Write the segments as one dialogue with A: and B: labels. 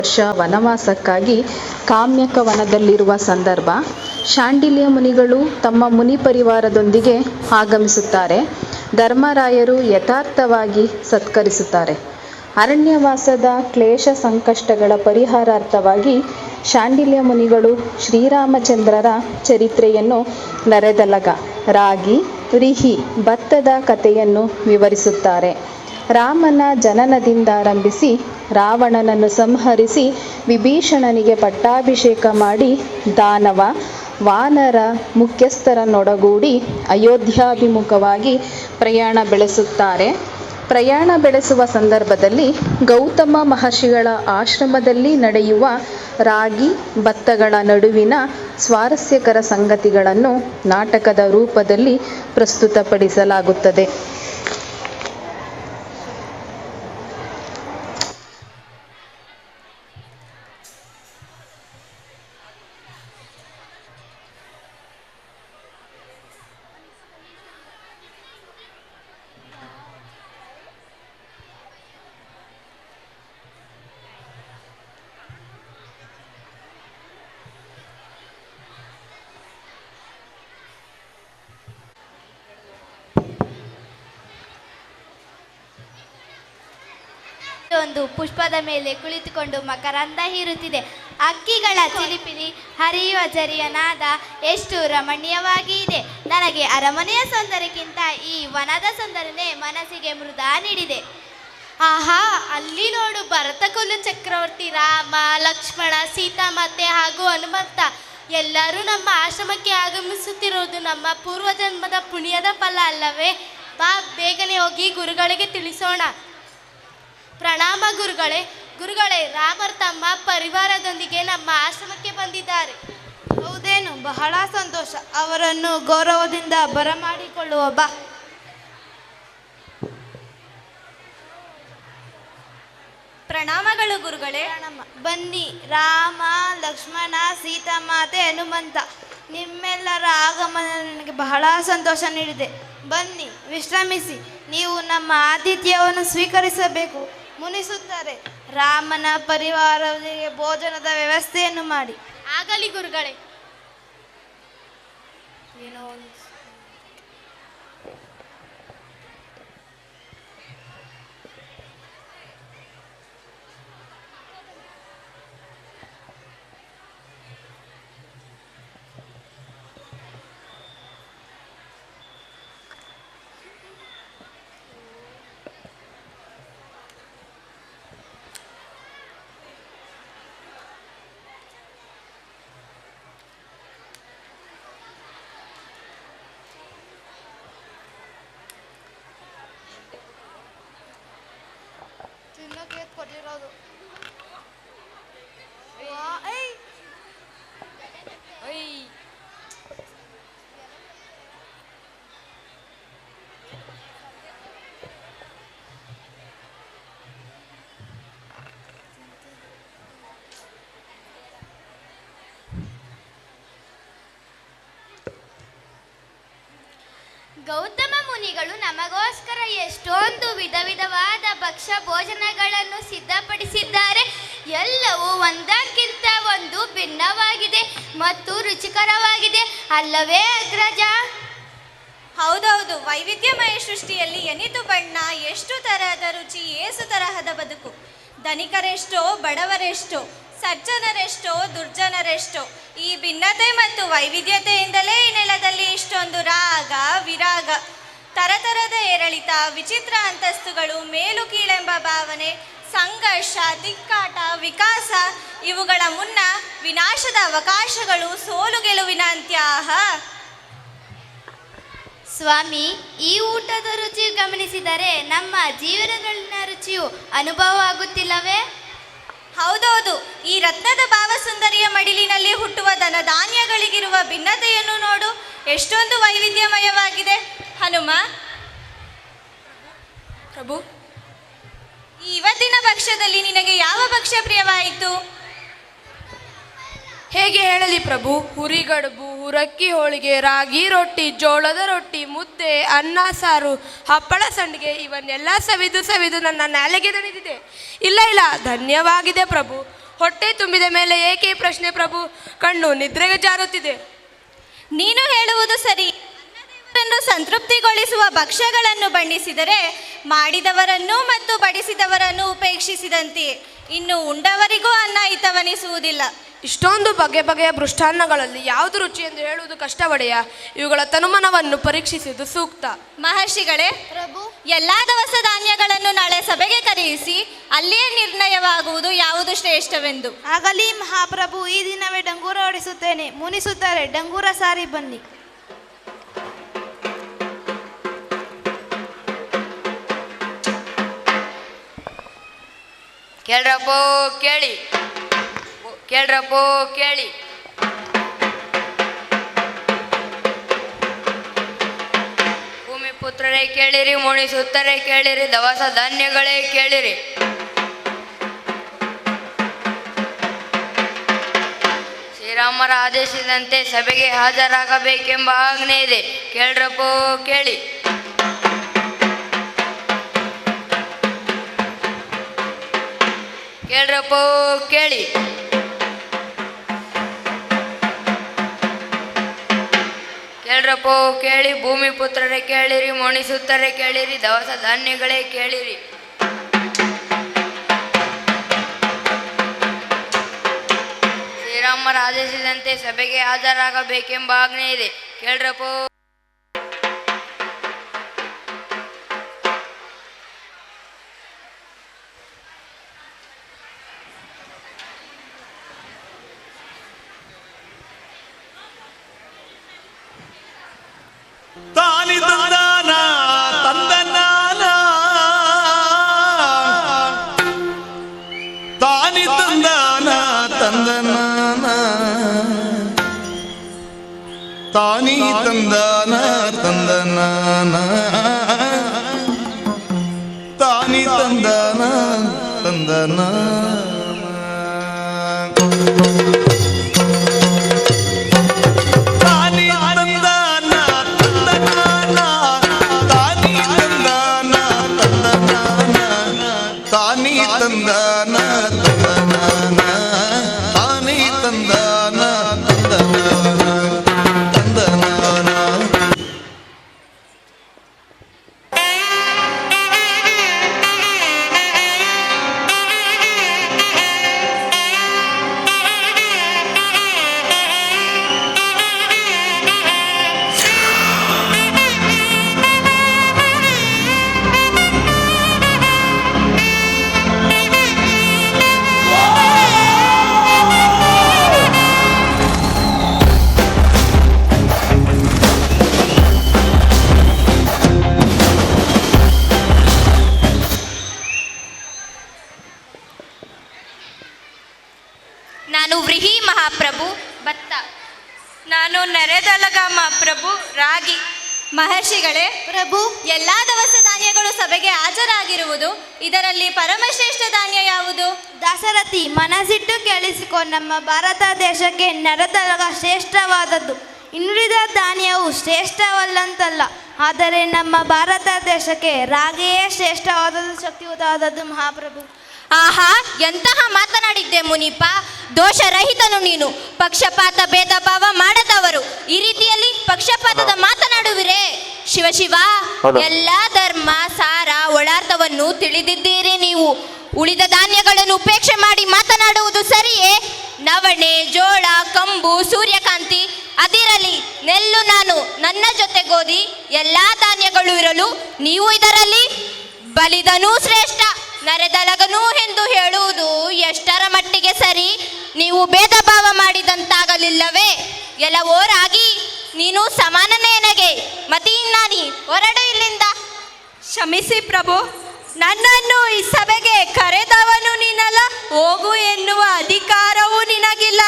A: ವರ್ಷ ವನವಾಸಕ್ಕಾಗಿ ಕಾಮ್ಯಕ ವನದಲ್ಲಿರುವ ಸಂದರ್ಭ ಶಾಂಡಿಲ್ಯ ಮುನಿಗಳು ತಮ್ಮ ಮುನಿ ಪರಿವಾರದೊಂದಿಗೆ ಆಗಮಿಸುತ್ತಾರೆ. ಧರ್ಮರಾಯರು ಯಥಾರ್ಥವಾಗಿ ಸತ್ಕರಿಸುತ್ತಾರೆ. ಅರಣ್ಯವಾಸದ ಕ್ಲೇಶ ಸಂಕಷ್ಟಗಳ ಪರಿಹಾರಾರ್ಥವಾಗಿ ಶಾಂಡಿಲ್ಯ ಮುನಿಗಳು ಶ್ರೀರಾಮಚಂದ್ರರ ಚರಿತ್ರೆಯನ್ನು ನರೆದಲಗ, ರಾಗಿ, ವ್ರೀಹಿ, ಭತ್ತದ ಕಥೆಯನ್ನು ವಿವರಿಸುತ್ತಾರೆ. ರಾಮನ ಜನನದಿಂದಾರಂಭಿಸಿ ರಾವಣನನ್ನು ಸಂಹರಿಸಿ ವಿಭೀಷಣನಿಗೆ ಪಟ್ಟಾಭಿಷೇಕ ಮಾಡಿ ದಾನವ, ವಾನರ ಮುಖ್ಯಸ್ಥರನ್ನೊಡಗೂಡಿ ಅಯೋಧ್ಯಾಭಿಮುಖವಾಗಿ ಪ್ರಯಾಣ ಬೆಳೆಸುತ್ತಾರೆ. ಪ್ರಯಾಣ ಬೆಳೆಸುವ ಸಂದರ್ಭದಲ್ಲಿ ಗೌತಮ ಮಹರ್ಷಿಗಳ ಆಶ್ರಮದಲ್ಲಿ ನಡೆಯುವ ರಾಗಿ, ಭತ್ತಗಳ ನಡುವಿನ ಸ್ವಾರಸ್ಯಕರ ಸಂಗತಿಗಳನ್ನು ನಾಟಕದ ರೂಪದಲ್ಲಿ ಪ್ರಸ್ತುತಪಡಿಸಲಾಗುತ್ತದೆ.
B: ಒಂದು ಪುಷ್ಪದ ಮೇಲೆ ಕುಳಿತುಕೊಂಡು ಮಕರಂದ ಹೀರುತ್ತಿದೆ. ಅಕ್ಕಿಗಳ ಚಿಲಿಪಿಲಿ ಹರಿಯುವ ಝರಿಯ ನಾದ ಎಷ್ಟು ರಮಣೀಯವಾಗಿ ಇದೆ. ನನಗೆ ಅರಮನೆಯ ಸೌಂದರ್ಯಕ್ಕಿಂತ ಈ ವನದ ಸೌಂದರ್ಯನೇ ಮನಸ್ಸಿಗೆ ಮೃದ ನೀಡಿದೆ. ಆಹಾ, ಅಲ್ಲಿ ನೋಡು, ಭರತಕುಲ ಚಕ್ರವರ್ತಿ, ರಾಮ, ಲಕ್ಷ್ಮಣ, ಸೀತಾಮಾತೆ ಹಾಗೂ ಹನುಮಂತ ಎಲ್ಲರೂ ನಮ್ಮ ಆಶ್ರಮಕ್ಕೆ ಆಗಮಿಸುತ್ತಿರುವುದು ನಮ್ಮ ಪೂರ್ವಜನ್ಮದ ಪುಣ್ಯದ ಫಲ ಅಲ್ಲವೇ? ಬಾ, ಬೇಗನೆ ಹೋಗಿ ಗುರುಗಳಿಗೆ ತಿಳಿಸೋಣ. ಪ್ರಣಾಮ ಗುರುಗಳೇ. ಗುರುಗಳೇ, ರಾಮರು ತಮ್ಮ ಪರಿವಾರದೊಂದಿಗೆ ನಮ್ಮ ಆಶ್ರಮಕ್ಕೆ ಬಂದಿದ್ದಾರೆ.
C: ಹೌದೇನು? ಬಹಳ ಸಂತೋಷ. ಅವರನ್ನು ಗೌರವದಿಂದ ಬರಮಾಡಿಕೊಳ್ಳುವ ಬಾ.
D: ಪ್ರಣಾಮಗಳು ಗುರುಗಳೇ.
C: ಬನ್ನಿ. ರಾಮ, ಲಕ್ಷ್ಮಣ, ಸೀತಾಮಾತೆ, ಹನುಮಂತ, ನಿಮ್ಮೆಲ್ಲರ ಆಗಮನ ನನಗೆ ಬಹಳ ಸಂತೋಷ ನೀಡಿದೆ. ಬನ್ನಿ, ವಿಶ್ರಮಿಸಿ. ನೀವು ನಮ್ಮ ಆತಿಥ್ಯವನ್ನು ಸ್ವೀಕರಿಸಬೇಕು. ಮುನಿಸುತ್ತಾರೆ. ರಾಮನ ಪರಿವಾರದವರಿಗೆ ಭೋಜನದ ವ್ಯವಸ್ಥೆಯನ್ನು ಮಾಡಿ.
B: ಆಗಲಿ ಗುರುಗಳೇ.
C: ಏನೋ ತಿನ್ನೋಕೆ ಕೊಟ್ಟಿರೋದು.
B: ಗೌತಮ ಮುನಿಗಳು ನಮಗೋಸ್ಕರ ಎಷ್ಟೊಂದು ವಿಧ ವಿಧವಾದ ಭಕ್ಷ್ಯ ಭೋಜನಗಳನ್ನು ಸಿದ್ಧಪಡಿಸಿದ್ದಾರೆ. ಎಲ್ಲವೂ ಒಂದಕ್ಕಿಂತ ಒಂದು ಭಿನ್ನವಾಗಿದೆ ಮತ್ತು ರುಚಿಕರವಾಗಿದೆ ಅಲ್ಲವೇ ಅಗ್ರಜ?
D: ಹೌದೌದು, ವೈವಿಧ್ಯಮಯ ಸೃಷ್ಟಿಯಲ್ಲಿ ಎನಿತು ಬಣ್ಣ, ಎಷ್ಟು ತರಹದ ರುಚಿ, ಏಸು ತರಹದ ಬದುಕು. ಧನಿಕರೆಷ್ಟೋ, ಬಡವರೆಷ್ಟೋ, ಸಜ್ಜನರೆಷ್ಟೋ, ದುರ್ಜನರೆಷ್ಟೋ. ಈ ಭಿನ್ನತೆ ಮತ್ತು ವೈವಿಧ್ಯತೆಯಿಂದಲೇ ಈ ನೆಲದಲ್ಲಿ ಇಷ್ಟೊಂದು ರಾಗ, ವಿರಾಗ, ತರತರದ ಏರಿಳಿತ, ವಿಚಿತ್ರ ಅಂತಸ್ತುಗಳು, ಮೇಲು ಕೀಳೆಂಬ ಭಾವನೆ, ಸಂಘರ್ಷ, ತಿಕ್ಕಾಟ, ವಿಕಾಸ. ಇವುಗಳ ಮುನ್ನ ವಿನಾಶದ ಅವಕಾಶಗಳು, ಸೋಲು ಗೆಲುವಿನ ಅಂತ್ಯಾಹ.
B: ಸ್ವಾಮಿ, ಈ ಊಟದ ರುಚಿ ಗಮನಿಸಿದರೆ ನಮ್ಮ ಜೀವನದಲ್ಲಿನ ರುಚಿಯು ಅನುಭವ ಆಗುತ್ತಿಲ್ಲವೇ?
D: ಹೌದೌದು, ಈ ರತ್ನದ ಭಾವಸುಂದರಿಯ ಮಡಿಲಿನಲ್ಲಿ ಹುಟ್ಟುವ ಧನಧಾನ್ಯಗಳಿಗಿರುವ ಭಿನ್ನತೆಯನ್ನು ನೋಡು, ಎಷ್ಟೊಂದು ವೈವಿಧ್ಯಮಯವಾಗಿದೆ. ಹನುಮ
C: ಪ್ರಭು,
D: ಇವತ್ತಿನ ಭಕ್ಷ್ಯದಲ್ಲಿ ನಿನಗೆ ಯಾವ ಭಕ್ಷ್ಯ ಪ್ರಿಯವಾಯಿತು?
C: ಹೇಗೆ ಹೇಳಲಿ ಪ್ರಭು? ಹುರಿಗಡುಬು, ಹುರಕ್ಕಿ ಹೋಳಿಗೆ, ರಾಗಿ ರೊಟ್ಟಿ, ಜೋಳದ ರೊಟ್ಟಿ, ಮುದ್ದೆ, ಅನ್ನ ಸಾರು, ಹಪ್ಪಳ ಸಂಡಿಗೆ ಇವನ್ನೆಲ್ಲ ಸವಿದು ಸವಿದು ನನ್ನ ನಾಲಿಗೆ ದಣಿದಿದೆ. ಇಲ್ಲ ಇಲ್ಲ, ಧನ್ಯವಾಗಿದೆ ಪ್ರಭು. ಹೊಟ್ಟೆ ತುಂಬಿದ ಮೇಲೆ ಏಕೆ ಈ ಪ್ರಶ್ನೆ ಪ್ರಭು? ಕಣ್ಣು ನಿದ್ರೆಗೆ ಜಾರುತ್ತಿದೆ.
D: ನೀನು ಹೇಳುವುದು ಸರಿ. ಅನ್ನದೇವರನ್ನು ಸಂತೃಪ್ತಿಗೊಳಿಸುವ ಭಕ್ಷ್ಯಗಳನ್ನು ಬಣ್ಣಿಸಿದರೆ ಮಾಡಿದವರನ್ನು ಮತ್ತು ಬಡಿಸಿದವರನ್ನು ಉಪೇಕ್ಷಿಸಿದಂತೆ ಇನ್ನು ಉಂಡವರಿಗೂ ಅನ್ನ ಹಿತವನಿಸುವುದಿಲ್ಲ.
C: ಇಷ್ಟೊಂದು ಬಗೆ ಬಗೆಯ ಮೃಷ್ಟಾನ್ನಗಳಲ್ಲಿ ಯಾವುದು ರುಚಿ ಎಂದು ಹೇಳುವುದು ಕಷ್ಟವಡೆಯ. ಇವುಗಳ ತನುಮನವನ್ನು ಪರೀಕ್ಷಿಸುವುದು ಸೂಕ್ತ.
D: ಮಹರ್ಷಿಗಳೇ,
B: ಪ್ರಭು,
D: ಎಲ್ಲಾ ದವಸ ಧಾನ್ಯಗಳನ್ನು ನಾಳೆ ಸಭೆಗೆ ಕರೆಯಿಸಿ ಅಲ್ಲಿಯೇ ನಿರ್ಣಯವಾಗುವುದು ಯಾವುದು ಶ್ರೇಷ್ಠವೆಂದು.
B: ಆಗಲಿ ಮಹಾಪ್ರಭು. ಈ ದಿನವೇ ಡಂಗೂರ ಹೊಡಿಸುತ್ತೇನೆ. ಮುನಿಸುತ್ತಾರೆ, ಡಂಗೂರ ಸಾರಿ ಬನ್ನಿ.
E: ಕೇಳ್ರಪ್ಪೋ ಕೇಳಿ, ಕೇಳ್ರಪ್ಪೋ ಕೇಳಿ. ಭೂಮಿ ಪುತ್ರರೇ ಕೇಳಿರಿ, ಮುನಿಸುತ್ತರೆ ಕೇಳಿರಿ, ದವಸ ಧಾನ್ಯಗಳೇ ಕೇಳಿರಿ. ಶ್ರೀರಾಮರ ಆದೇಶದಂತೆ ಸಭೆಗೆ ಹಾಜರಾಗಬೇಕೆಂಬ ಆಜ್ಞೆ ಇದೆ. ಕೇಳ್ರಪ್ಪೋ ಕೇಳಿ. ಕೇಳ್ರಪ್ಪೋ ಕೇಳಿ. ಕೇಳ್ರಪ್ಪೋ ಕೇಳಿ. ಭೂಮಿ ಪುತ್ರರೇ ಕೇಳಿರಿ, ಮುನಿಸುತ್ತರೆ ಕೇಳಿರಿ, ದವಸ ಧಾನ್ಯಗಳೇ ಕೇಳಿರಿ. ಶ್ರೀರಾಮರ ಆದೇಶದಂತೆ ಸಭೆಗೆ ಹಾಜರಾಗಬೇಕೆಂಬ ಆಜ್ಞೆ ಇದೆ. ಕೇಳ್ರಪ್ಪೋ.
F: ತಾನಿ ತಂದಾನ ತಂದನಾನ, ತಾನಿ ತಂದಾನ ತಂದನಾನ, ತಾನಿ ತಂದಾನ ತಂದನಾನ, ತಾನಿ ತಂದಾನ ತಂದನಾನ. ತಂದಾನ ತಂದನಾನ, ತಾನೇ ತಂದಾನ ತಂದನಾನ ತಂದನಾನ.
D: ನಾನು ವ್ರೀಹಿ ಮಹಾಪ್ರಭು ಭತ್ತ.
C: ನಾನು ನರೆದಲಗಾಮ ಪ್ರಭು ರಾಗಿ.
D: ಮಹರ್ಷಿಗಳೇ,
B: ಪ್ರಭು,
D: ಎಲ್ಲಾ ದವಸ ಧಾನ್ಯಗಳು ಸಭೆಗೆ ಹಾಜರಾಗಿರುವುದು. ಇದರಲ್ಲಿ ಪರಮಶ್ರೇಷ್ಠ ಧಾನ್ಯ ಯಾವುದು?
B: ದಾಸರಥಿ, ಮನಸ್ಸಿಟ್ಟು ಕೇಳಿಸಿಕೊ. ನಮ್ಮ ಭಾರತ ದೇಶಕ್ಕೆ ನರದಲಗ ಶ್ರೇಷ್ಠವಾದದ್ದು. ಇನ್ನುಳಿದ ಧಾನ್ಯವು ಶ್ರೇಷ್ಠವಲ್ಲಂತಲ್ಲ, ಆದರೆ ನಮ್ಮ ಭಾರತ ದೇಶಕ್ಕೆ ರಾಗಿಯೇ ಶ್ರೇಷ್ಠವಾದದ್ದು, ಶಕ್ತಿಯುತವಾದದ್ದು ಮಹಾಪ್ರಭು.
D: ಆಹಾ, ಎಂತಹ ಮಾತನಾಡಿದ್ದೆ ಮುನಿಪ. ದೋಷರಹಿತನು ನೀನು. ಪಕ್ಷಪಾತ ಭೇದ ಭಾವ ಮಾಡದವರು ಈ ರೀತಿಯಲ್ಲಿ ಪಕ್ಷಪಾತದ ಮಾತನಾಡುವಿರೇ? ಶಿವಶಿವ, ಎಲ್ಲ ಧರ್ಮ ಸಾರ ಒಳಾರ್ಥವನ್ನು ತಿಳಿದಿದ್ದೀರಿ ನೀವು. ಉಳಿದ ಧಾನ್ಯಗಳನ್ನು ಉಪೇಕ್ಷೆ ಮಾಡಿ ಮಾತನಾಡುವುದು ಸರಿಯೇ? ನವಣೆ, ಜೋಳ, ಕಂಬು, ಸೂರ್ಯಕಾಂತಿ ಅದಿರಲಿ, ನೆಲ್ಲು ನಾನು, ನನ್ನ ಜೊತೆ ಗೋಧಿ, ಎಲ್ಲಾ ಧಾನ್ಯಗಳು ಇರಲು ನೀವು ಇದರಲ್ಲಿ ಬಲಿದನೂ ಶ್ರೇಷ್ಠ, ನರೆದಲಗನು ಎಂದು ಹೇಳುವುದು ಎಷ್ಟರ ಮಟ್ಟಿಗೆ ಸರಿ? ನೀವು ಭೇದ ಭಾವ ಮಾಡಿದಂತಾಗಲಿಲ್ಲವೇ? ಎಲ್ಲವೋ ರಾಗಿ, ನೀನು ಸಮಾನನೇ ನನಗೆ. ಮತಿಯಿನ್ನಾನಿ, ಹೊರಡು ಇಲ್ಲಿಂದ.
C: ಕ್ಷಮಿಸಿ ಪ್ರಭು, ನನ್ನನ್ನು ಈ ಸಭೆಗೆ ಕರೆದವನು ನೀನಲ್ಲ, ಹೋಗು ಎನ್ನುವ ಅಧಿಕಾರವೂ ನಿನಗಿಲ್ಲ.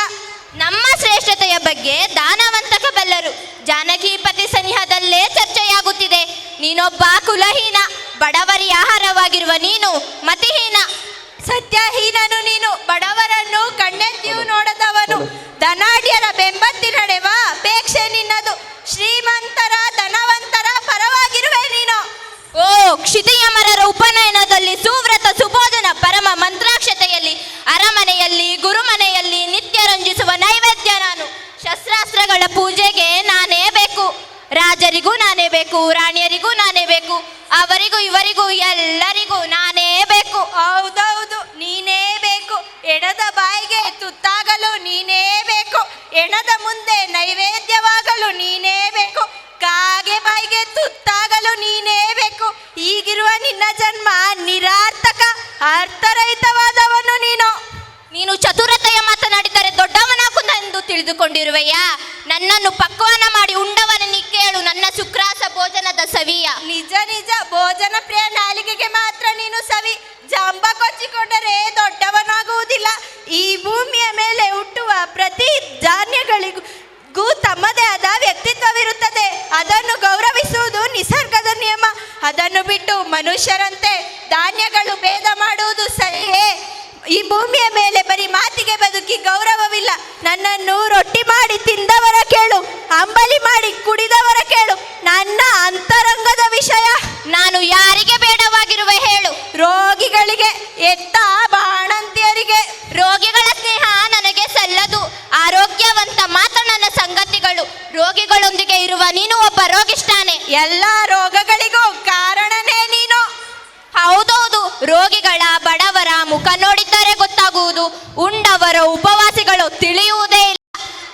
D: ನಮ್ಮ ಶ್ರೇಷ್ಠತೆಯ ಬಗ್ಗೆ ದಾನವಂತಕ ಬಲ್ಲರು. ಜಾನಕಿಪತಿ ಸನಿಹದಲ್ಲೇ ಚರ್ಚೆಯಾಗುತ್ತಿದೆ. ನೀನೊಬ್ಬ ಕುಲಹೀನ, ಬಡವರಿ ಆಹಾರವಾಗಿರುವ ನೀನು ಮತಿಹೀನ.
C: ಸತ್ಯಹೀನನು ನೀನು, ಬಡವರನ್ನು ಕಣ್ಣೆತ್ತಿಯೂ ನೋಡದವನು. ಧನಾಢ್ಯರ ಬೆಂಬತ್ತಿನಡೆವ ಅಪೇಕ್ಷೆ ನಿನ್ನದು. ಶ್ರೀಮಂತರ ಧನವಂತರ ಪರವಾಗಿರುವೆ ನೀನು.
D: ಓ ಕ್ಷಿತಿಯಮರರ ಉಪನಯನದಲ್ಲಿ ಸುವ್ರತ ಸುಬೋಧನ ಪರಮ ಮಂತ್ರಾಕ್ಷತೆಯಲ್ಲಿ ಅರಮನೆಯಲ್ಲಿ ಬೇಕು, ರಾಣಿಯರಿಗೂ ನಾನೇ ಬೇಕು, ಅವರಿಗೂ ಇವರಿಗೂ ಎಲ್ಲರಿಗೂ ನಾನೇ ಬೇಕು.
G: ಹೌದೌದು, ನೀನೇ ಬೇಕು. ಎಣದ ಬಾಯಿಗೆ ತುತ್ತಾಗಲು ನೀನೇ ಬೇಕು, ಎಣದ ಮುಂದೆ ನೈವೇದ್ಯವಾಗಲು ನೀನೇ ಬೇಕು, ಕಾಗೆ ಬಾಯಿಗೆ ತುತ್ತಾಗಲು ನೀನೇ ಬೇಕು. ಈಗಿರುವ ನಿನ್ನ ಜನ್ಮ ನಿರಾರ್ಥಕ, ಅರ್ಥರಹಿತವಾದವನು ನೀನು.
D: ನೀನು ಚತುರತೆಯ ಮಾತನಾಡಿದರೆ ದೊಡ್ಡವನಾಗುವುದೆಂದು ತಿಳಿದುಕೊಂಡಿರುವೆಯಾ? ನನ್ನನ್ನು ಪಕ್ವಾನ ಮಾಡಿ ಉಂಡವನ ಕೇಳು ನನ್ನ ಶುಕ್ರಾಸ ಭೋಜನದ ಸವಿಯ.
G: ನಿಜ ನಿಜ, ಭೋಜನ ಪ್ರಿಯ ನಾಲಿಗೆಗೆ ಮಾತ್ರ ನೀನು ಸವಿ. ಜಂಬ ಕೊಚ್ಚಿಕೊಂಡರೆ ದೊಡ್ಡವನಾಗುವುದಿಲ್ಲ. ಈ ಭೂಮಿಯ ಮೇಲೆ ಹುಟ್ಟುವ ಪ್ರತಿ ಧಾನ್ಯಗಳಿಗೂ ತಮ್ಮದೇ ಆದ ವ್ಯಕ್ತಿತ್ವವಿರುತ್ತದೆ. ಅದನ್ನು ಗೌರವಿಸುವುದು ನಿಸರ್ಗದ ನಿಯಮ. ಅದನ್ನು ಬಿಟ್ಟು ಮನುಷ್ಯರಂತೆ ಧಾನ್ಯಗಳು ಭೇದ ಮಾಡುವುದು ಸರಿಯೇ? ಈ ಭೂಮಿಯ ಮೇಲೆ ಬರೀ ಮಾತಿಗೆ ಬದುಕಿ ಗೌರವವಿಲ್ಲ. ನನ್ನನ್ನು ರೊಟ್ಟಿ ಮಾಡಿ ತಿಂದವರ ಕೇಳು, ಅಂಬಲಿ ಮಾಡಿ ಕುಡಿದವರ ಕೇಳು. ನನ್ನ ಅಂತರಂಗದ ವಿಷಯ
D: ನಾನು ಯಾರಿಗೆ ಬೇಡವಾಗಿರುವೆ ಹೇಳು?
G: ರೋಗಿಗಳಿಗೆ, ಎತ್ತ ಬಾಣಂತಿಯರಿಗೆ.
D: ರೋಗಿಗಳ ಸ್ನೇಹ ನನಗೆ ಸಲ್ಲದು. ಆರೋಗ್ಯವಂತ ಮಾತ್ರ ನನ್ನ ಸಂಗತಿಗಳು. ರೋಗಿಗಳೊಂದಿಗೆ ಇರುವ ನೀನು ಒಬ್ಬ ರೋಗಿಷ್ಠಾನೆ.
G: ಎಲ್ಲ ರೋಗಗಳಿಗೂ ಕಾರಣನೇ ನೀನು.
D: ಹೌದೌದು, ರೋಗಿಗಳ ಬಡವರ ಮುಖ ನೋಡಿದ್ದರೆ ಗೊತ್ತಾಗುವುದು, ಉಂಡವರ ಉಪವಾಸಿಗಳು ತಿಳಿಯುವುದೇ ಇಲ್ಲ.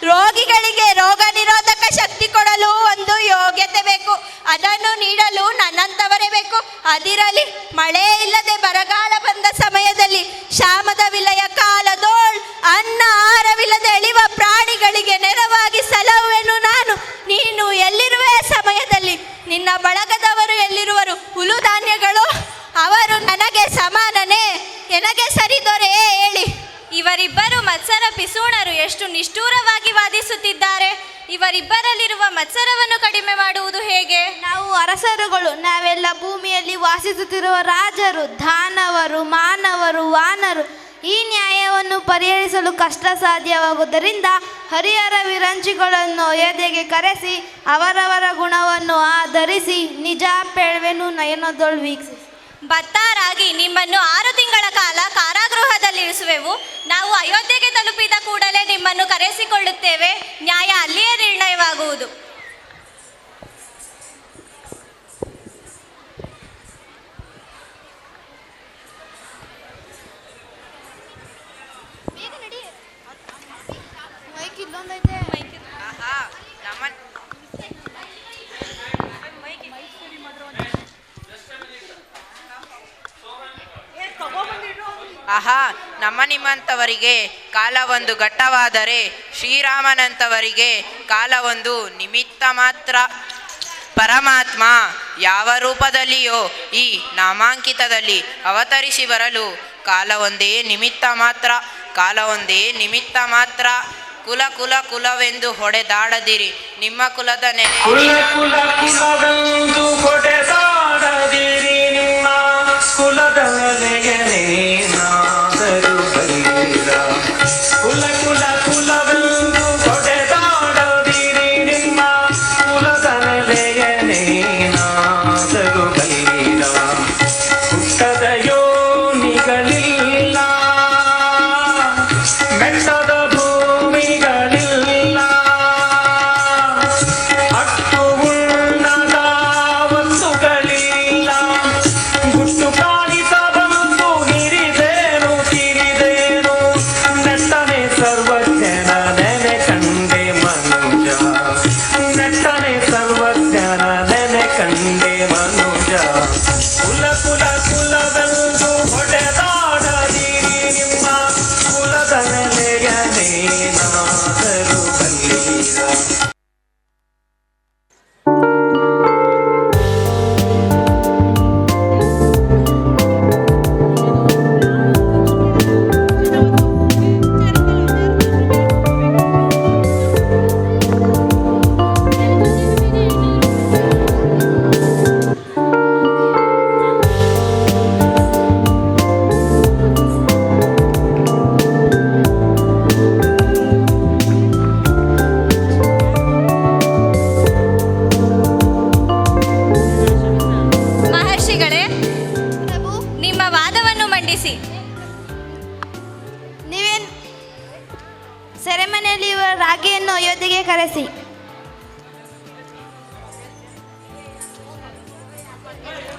G: ರೋಗಿಗಳಿಗೆ ರೋಗ ನಿರೋಧಕ ಶಕ್ತಿ ಕೊಡಲು ಒಂದು ಯೋಗ್ಯತೆ ಬೇಕು. ಅದನ್ನು ನೀಡಲು ನನ್ನಂತವರೇ ಬೇಕು. ಅದಿರಲಿ, ಮಳೆ ಇಲ್ಲದೆ ಬರಗಾಲ ಬಂದ ಸಮಯದಲ್ಲಿ, ಕ್ಷಾಮದ ವಿಲಯ ಕಾಲದೋಳ್ ಅನ್ನ ಆಹಾರವಿಲ್ಲದೆ ಎಳಿವ ಪ್ರಾಣಿಗಳಿಗೆ ನೆರವಾಗಿ ಸಲಹುವೆನು ನಾನು. ನೀನು ಎಲ್ಲಿರುವೆ ಸಮಯದಲ್ಲಿ ನಿನ್ನ ಬಳಗದವರು ಎಲ್ಲಿರುವರು? ಹುಲು ಧಾನ್ಯಗಳು ಅವರು ನನಗೆ ಸಮಾನನೇ? ನನಗೆ ಸರಿದೊರೆ ಹೇಳಿ.
H: ಇವರಿಬ್ಬರು ಮತ್ಸರ ಪಿಸೂಣರು ಎಷ್ಟು ನಿಷ್ಠೂರವಾಗಿ ವಾದಿಸುತ್ತಿದ್ದಾರೆ. ಇವರಿಬ್ಬರಲ್ಲಿರುವ ಮತ್ಸರವನ್ನು ಕಡಿಮೆ ಮಾಡುವುದು ಹೇಗೆ?
B: ನಾವು ಅರಸರುಗಳು, ನಾವೆಲ್ಲ ಭೂಮಿಯಲ್ಲಿ ವಾಸಿಸುತ್ತಿರುವ ರಾಜರು, ದಾನವರು, ಮಾನವರು, ವಾನರು. ಈ ನ್ಯಾಯವನ್ನು ಪರಿಹರಿಸಲು ಕಷ್ಟ ಸಾಧ್ಯವಾಗುವುದರಿಂದ ಹರಿಹರ ವಿರಂಚಿಗಳನ್ನು ಅಯೋಧ್ಯೆಗೆ ಕರೆಸಿ ಅವರವರ ಗುಣವನ್ನು ಆಧರಿಸಿ ನಿಜ ಪೇಳ್ವೆನು ನಯನದೊಳು ವೀಕ್ಷಿಸಿ.
H: ಬತ್ತಾರಾಗಿ ನಿಮ್ಮನ್ನು 6 ತಿಂಗಳ ಕಾಲ ಕಾರಾಗೃಹದಲ್ಲಿರಿಸುವೆವು. ನಾವು ಅಯೋಧ್ಯೆಗೆ ತಲುಪಿದ ಕೂಡಲೇ ನಿಮ್ಮನ್ನು ಕರೆಸಿಕೊಳ್ಳುತ್ತೇವೆ. ನ್ಯಾಯ ಅಲ್ಲಿಯೇ ನಿರ್ಣಯವಾಗುವುದು.
I: ಆಹಾ, ನಮ್ಮ ನಿಮ್ಮಂಥವರಿಗೆ ಕಾಲ ಒಂದು ಘಟ್ಟವಾದರೆ ಶ್ರೀರಾಮನಂಥವರಿಗೆ ಕಾಲ ಒಂದು ನಿಮಿತ್ತ ಮಾತ್ರ. ಪರಮಾತ್ಮ ಯಾವ ರೂಪದಲ್ಲಿಯೋ ಈ ನಾಮಾಂಕಿತದಲ್ಲಿ ಅವತರಿಸಿ ಬರಲು ಕಾಲ ಒಂದೇ ನಿಮಿತ್ತ ಮಾತ್ರ, ಕಾಲ ಒಂದೇ ನಿಮಿತ್ತ ಮಾತ್ರ. ಕುಲ ಕುಲ ಕುಲವೆಂದು ಹೊಡೆದಾಡದಿರಿ, ನಿಮ್ಮ ಕುಲದ ನೆನೆ
J: ಕುಲವೆಂದು ಹೊಡೆದಾಡದಿರಿ, ನಿಮ್ಮ ಕುಲದ ನೆನೆಯನೇನಾದರೂ ಬಲ್ಲಿರ. ಕುಲ ಕುಲ ಕುಲವೆಂದು ಹೊಡೆದಾಡದಿರಿ, ನಿಮ್ಮ ಕುಲದ ನೆಲೆಯನೇನಾದರೂ ಬಲ್ಲಿರ. ಹುಟ್ಟದ ಯೋನಿಗಳಿಲ್ಲ, ಮೆಟ್ಟದ ಭೂಮಿಗಳಿಲ್ಲ, ಅಟ್ಟು ಉಣ್ಣದ ವಸ್ತುಗಳಿಲ್ಲ. ಗುಟ್ಟು ಕಾಣಿತ ಬಂದು ಹಿರಿದೇನು ತಿರಿದೇನು, ನೆಟ್ಟನೆ ಸರ್ವಜ್ಞನ ನೆನೆ ಕಂಡೆ ಮನುಜ. ನೆಟ್ಟನೆ ಸರ್ವಜ್ಞನ ನೆನೆ ಕಂಡೆ ಮನುಜ. ಕುಲ ಕುಲ ಕುಲವೆಂದು ಹೊಡೆದಾಡದಿರಿ, ನಿಮ್ಮ ಕುಲದ ನೆಲೆಯನೇನಾದರೂ ಬಲ್ಲಿರ.
H: ಮಹರ್ಷಿಗಳೇ,
B: ಪ್ರಭು,
H: ನಿಮ್ಮ ವಾದವನ್ನು ಮಂಡಿಸಿ.
B: ನೀವೇನು ಸೆರೆಮನೆಯಲ್ಲಿ ಇರುವ ರಾಗಿಯನ್ನು ಅಯೋಧ್ಯೆಗೆ ಕರೆಸಿ.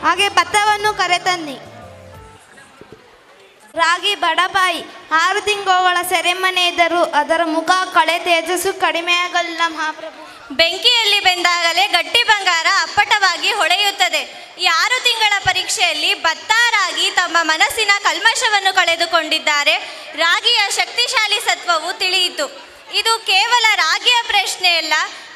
B: ಹಾಗೆ ಭತ್ತವನ್ನು ಕರೆತನ್ನಿ. ರಾಗಿ ಬಡಪಾಯಿ 6 ತಿಂಗಳ ಸೆರೆಮನೆ ಇದ್ದರೂ ಅದರ ಮುಖ ಕಳೆ ತೇಜಸ್ಸು ಕಡಿಮೆಯಾಗಲಿಲ್ಲ ಮಹಾಪ್ರಭು.
H: ಬೆಂಕಿಯಲ್ಲಿ ಬೆಂದಾಗಲೇ ಗಟ್ಟಿ ಬಂಗಾರ ಅಪ್ಪಟವಾಗಿ ಹೊಳೆಯುತ್ತದೆ. ಈ 6 ತಿಂಗಳ ಪರೀಕ್ಷೆಯಲ್ಲಿ ಭತ್ತ ರಾಗಿ ತಮ್ಮ ಮನಸ್ಸಿನ ಕಲ್ಮಶವನ್ನು ಕಳೆದುಕೊಂಡಿದ್ದಾರೆ. ರಾಗಿಯ ಶಕ್ತಿಶಾಲಿ ಸತ್ವವು ತಿಳಿಯಿತು. ಇದು ಕೇವಲ ರಾಗಿಯ ಪ್ರಶ್ನೆಯಲ್ಲ,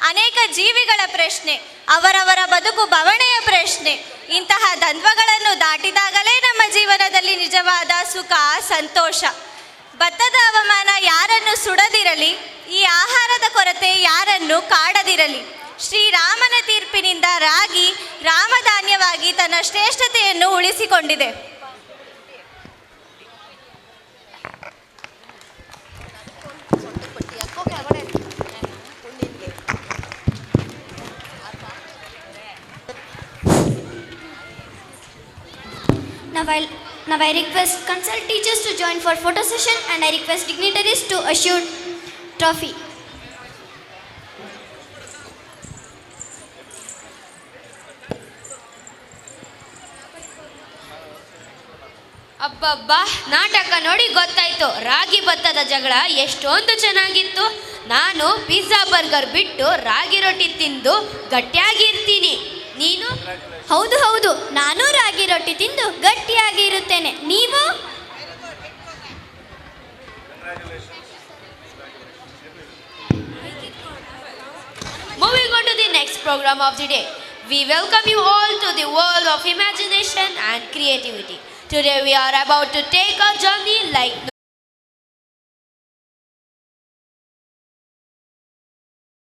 H: ಅನೇಕ ಜೀವಿಗಳ ಪ್ರಶ್ನೆ, ಅವರವರ ಬದುಕು ಬವಣೆಯ ಪ್ರಶ್ನೆ. ಇಂತಹ ದ್ವಂದ್ವಗಳನ್ನು ದಾಟಿದಾಗಲೇ ನಮ್ಮ ಜೀವನದಲ್ಲಿ ನಿಜವಾದ ಸುಖ, ಸಂತೋಷ. ಭತ್ತದ ಅವಮಾನ ಯಾರನ್ನು ಸುಡದಿರಲಿ, ಈ ಆಹಾರದ ಕೊರತೆ ಯಾರನ್ನು ಕಾಡದಿರಲಿ. ಶ್ರೀರಾಮನ ತೀರ್ಪಿನಿಂದ ರಾಗಿ ರಾಮಧಾನ್ಯವಾಗಿ ತನ್ನ ಶ್ರೇಷ್ಠತೆಯನ್ನು ಉಳಿಸಿಕೊಂಡಿದೆ.
B: Now I request consult teachers to join for photo session, and I request dignitaries to assure trophy.
C: ಅಬ್ಬಬ್ಬಾ, ನಾಟಕ ನೋಡಿ ಗೊತ್ತಾಯ್ತು. ರಾಗಿ ಭತ್ತದ ಜಗಳ ಎಷ್ಟೊಂದು ಚೆನ್ನಾಗಿತ್ತು. ನಾನು ಪಿಜ್ಜಾ ಬರ್ಗರ್ ಬಿಟ್ಟು ರಾಗಿ ರೊಟ್ಟಿ ತಿಂದು ಗಟ್ಟಿಯಾಗಿರ್ತೀನಿ. ನೀನು?
B: ಹೌದು ಹೌದು, ನಾನು ರಾಗಿ ರೊಟ್ಟಿ ತಿಂದು ಗಟ್ಟಿಯಾಗಿ ಇರುತ್ತೇನೆ. ನೀವು?
C: Moving on to the next program of the day, we welcome you all to the world of imagination and creativity. Today we are about to take a journey like